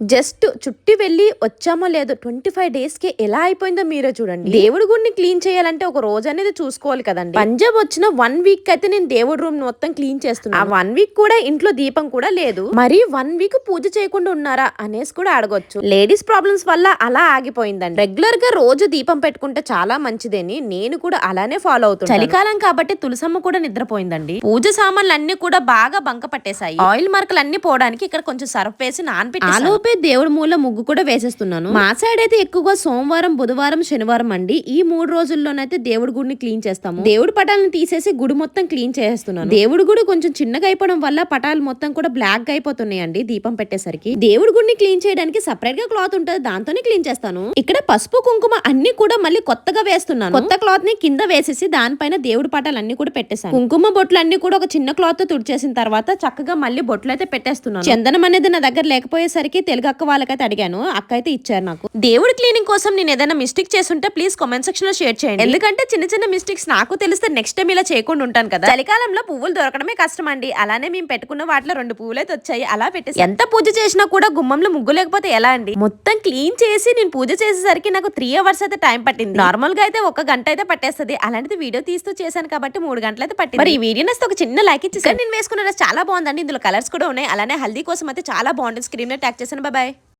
Just చుట్టి వెళ్ళి వచ్చామో లేదో 25 డేస్ కి ఎలా అయిపోయిందో మీరే చూడండి. దేవుడి గుడిని క్లీన్ చేయాలంటే ఒక రోజు అనేది చూసుకోవాలి కదండి. పంజాబ్ వచ్చిన 1 వీక్ అయితే నేను దేవుడి రూమ్ మొత్తం క్లీన్ చేస్తున్నా. ఆ 1 వీక్ కూడా ఇంట్లో దీపం కూడా లేదు. మరి 1 వీక్ పూజ చేయకుండా ఉన్నారా అనేసి కూడా అడగొచ్చు. లేడీస్ ప్రాబ్లమ్స్ వల్ల అలా ఆగిపోయిందండి. రెగ్యులర్ గా రోజు దీపం పెట్టుకుంటే చాలా మంచిదని నేను కూడా అలానే ఫాలో అవుతాను. చలికాలం కాబట్టి తులసమ్మ కూడా నిద్రపోయిందండి. పూజ సామాన్లు అన్ని కూడా బాగా బంక పట్టేశాయి. ఆయిల్ మార్కులు అన్ని పోవడానికి ఇక్కడ కొంచెం సర్ఫ్ వేసి నానబెట్టి దేవుడి మూల ముగ్గు కూడా వేసేస్తున్నాను. మా సైడ్ అయితే ఎక్కువగా సోమవారం, బుధవారం, శనివారం అండి. ఈ 3 రోజుల్లోనైతే దేవుడి గుడిని క్లీన్ చేస్తాము. దేవుడి పటాలను తీసేసి గుడి మొత్తం క్లీన్ చేస్తున్నాను. దేవుడి గుడి కొంచెం చిన్నగా అయిపోవడం వల్ల పటాలు మొత్తం కూడా బ్లాక్ గా అయిపోతున్నాయండి దీపం పెట్టేసరికి. దేవుడి గుడిని క్లీన్ చేయడానికి సపరేట్ గా క్లాత్ ఉంటుంది, దాంతోనే క్లీన్ చేస్తాను. ఇక్కడ పసుపు కుంకుమ అన్ని కూడా మళ్ళీ కొత్తగా వేస్తున్నాను. కొత్త క్లాత్ ని కింద వేసేసి దానిపైన దేవుడి పటాలు అన్ని కూడా పెట్టేశాను. కుంకుమ బొట్లు అన్ని కూడా ఒక చిన్న క్లాత్ తో తుడిచేసిన తర్వాత చక్కగా మళ్ళీ బొట్లు అయితే పెట్టేస్తున్నాను. చందనం అనేది నా దగ్గర లేకపోయేసరికి తెలుగు అక్క వాళ్ళకైతే అడిగాను, అక్క అయితే ఇచ్చారు నాకు. దేవుడి క్లీనింగ్ కోసం నేను ఏదైనా మిస్టేక్ చేస్తుంటే ప్లీజ్ కామెంట్ సెక్షన్ లో షేర్ చేయండి. ఎందుకంటే చిన్న చిన్న మిస్టేక్స్ నాకు తెలిస్తే నెక్స్ట్ టైం ఇలా చేయకుండా ఉంటాను కదా. చలికాలంలో పువ్వులు దొరకడమే కష్టం అండి. అలానే మేము పెట్టుకున్న వాటిలో 2 పువ్వులు అయితే వచ్చాయి. అలా పెట్టేసి ఎంత పూజ చేసినా కూడా గుమ్మంలో ముగ్గు లేకపోతే ఎలా అండి. మొత్తం క్లీన్ చేసి నేను పూజ చేసేసరికి నాకు 3 అవర్స్ అయితే టైం పట్టింది. నార్మల్ గా అయితే 1 గంట అయితే పట్టేస్తుంది. అలాంటిది వీడియో తీస్తూ చేశాను కాబట్టి 3 గంటలు అయితే పట్టింది. మరి ఈ వీడియో నచ్చితే ఒక చిన్న లైక్ ఇచ్చేసి నేను వేసుకున్న డ్రెస్ చాలా బాగుందండి. ఇందులో కలర్స్ కూడా ఉన్నాయి. అలానే హల్దీ కోసం అయితే చాలా బాగుంటుంది. స్క్రీన్ లో ట్యాగ్ చేశాను. బాయ్.